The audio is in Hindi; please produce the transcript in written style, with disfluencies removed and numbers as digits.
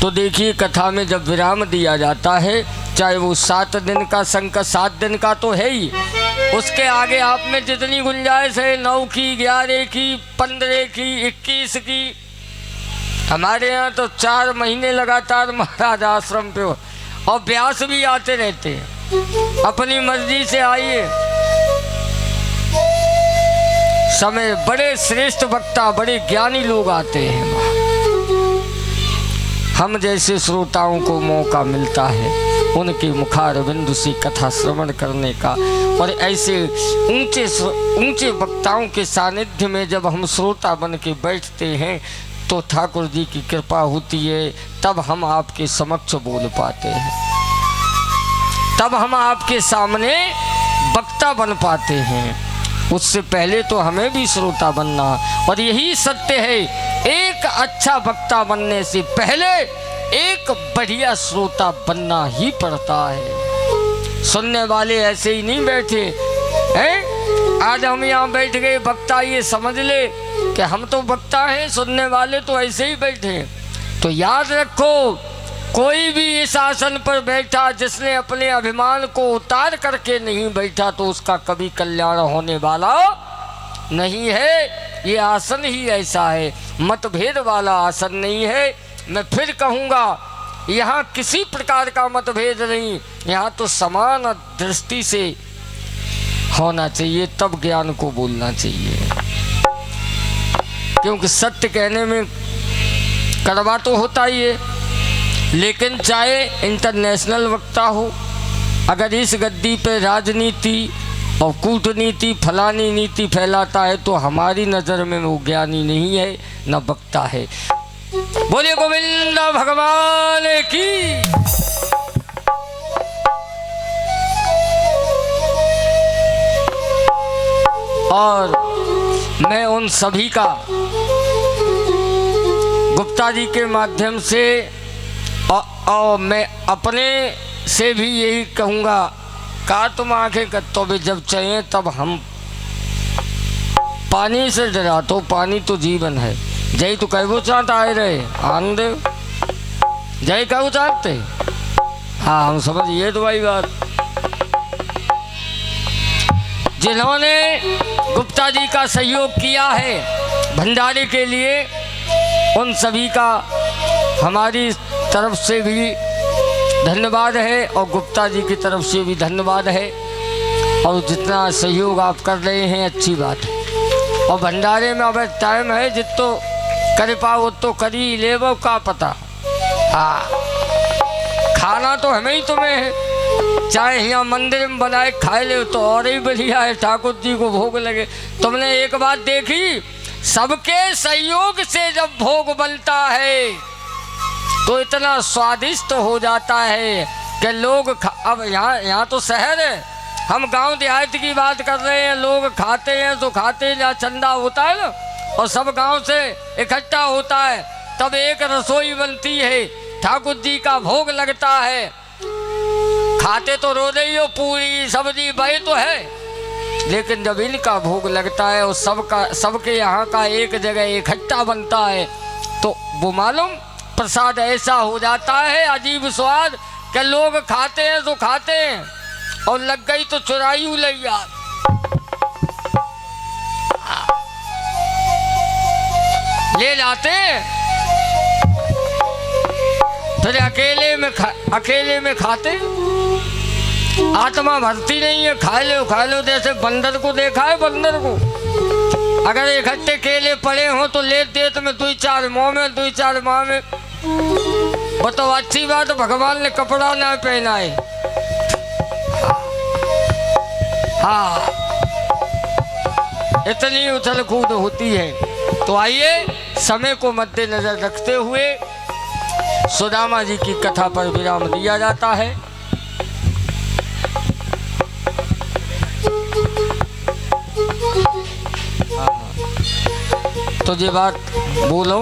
तो देखिए कथा में जब विराम दिया जाता है, चाहे वो 7 दिन का संकट 7 दिन का तो है ही, उसके आगे आप में जितनी गुंजाइश है 9 की, 11 की, 15 की, 21 की। हमारे यहाँ तो 4 महीने लगातार महाराज आश्रम पे और व्यास भी आते रहते हैं, अपनी मर्जी से आइए। समय बड़े श्रेष्ठ वक्ता, बड़े ज्ञानी लोग आते हैं। हम जैसे श्रोताओं को मौका मिलता है उनके मुखारविंद से कथा श्रवण करने का, और ऐसे ऊंचे वक्ताओं के सानिध्य में जब हम श्रोता बन के बैठते हैं तो ठाकुर जी की कृपा होती है, तब हम आपके समक्ष बोल पाते हैं, तब हम आपके सामने वक्ता बन पाते हैं। उससे पहले तो हमें भी श्रोता बनना, और यही सत्य है, एक अच्छा वक्ता बनने से पहले एक बढ़िया श्रोता बनना ही पड़ता है। सुनने वाले ऐसे ही नहीं बैठे हैं। आज हम यहाँ बैठ गए, वक्ता ये समझ ले कि हम तो वक्ता हैं, सुनने वाले तो ऐसे ही बैठे। तो याद रखो, कोई भी इस आसन पर बैठा जिसने अपने अभिमान को उतार करके नहीं बैठा तो उसका कभी कल्याण होने वाला नहीं है। ये आसन ही ऐसा है, मतभेद वाला आसन नहीं है। मैं फिर कहूँगा, यहाँ किसी प्रकार का मतभेद नहीं, यहाँ तो समान दृष्टि से होना चाहिए, तब ज्ञान को बोलना चाहिए। क्योंकि सत्य कहने में कड़वा तो होता ही है, लेकिन चाहे इंटरनेशनल वक्ता हो, अगर इस गद्दी पे राजनीति और कूटनीति फलानी नीति फैलाता है तो हमारी नज़र में वो ज्ञानी नहीं है, न वक्ता है। बोलिए गोविंद भगवान की। और मैं उन सभी का गुप्ता जी के माध्यम से और मैं अपने से भी यही कहूँगा, का तुम आंखें कत्तो भी जब चाहिए तब हम पानी से डरा, तो पानी तो जीवन है। जय तो कहबो चाहता आए रहे आनंद, जय कहू चाहते। हाँ, हम समझिए तो भाई बात। जिन्होंने गुप्ता जी का सहयोग किया है भंडारे के लिए, उन सभी का हमारी तरफ से भी धन्यवाद है और गुप्ता जी की तरफ से भी धन्यवाद है। और जितना सहयोग आप कर रहे हैं अच्छी बात है। और भंडारे में अब टाइम है, जितो कर पाओ तो करी ले वो का पता। हाँ, खाना तो हमें ही तुम्हें है, चाहे यहाँ मंदिर में बनाए खाए ले तो और ही बढ़िया है, ठाकुर जी को भोग लगे। तुमने एक बात देखी, सबके सहयोग से जब भोग बनता है तो इतना स्वादिष्ट हो जाता है कि लोग अब यहाँ तो शहर है, हम गांव देहात की बात कर रहे हैं। लोग खाते हैं तो खाते हैं, जहाँ चंदा होता है ना, और सब गांव से इकट्ठा होता है, तब एक रसोई बनती है, ठाकुर जी का भोग लगता है। खाते तो रो रही हो, पूरी सब्जी भाई तो है, लेकिन जब इनका भोग लगता है और सबके यहाँ का एक जगह इकट्ठा बनता है तो वो मालूम प्रसाद ऐसा हो जाता है, अजीब स्वाद, कि लोग खाते हैं तो खाते हैं, और लग गई तो चुराई लैया। ले जाते फिर अकेले में खाते। आत्मा भरती नहीं है, खा लो। जैसे बंदर को देखा है, बंदर को अगर इकट्ठे केले पड़े हो तो ले देत में 2-4 मुँह में 2-4 माह में। वो तो अच्छी बात, भगवान ने कपड़ा ना पहना है। हाँ, इतनी उछल कूद होती है। तो आइए, समय को मद्देनजर रखते हुए सुदामा जी की कथा पर विराम दिया जाता है। तो ये बात बोलो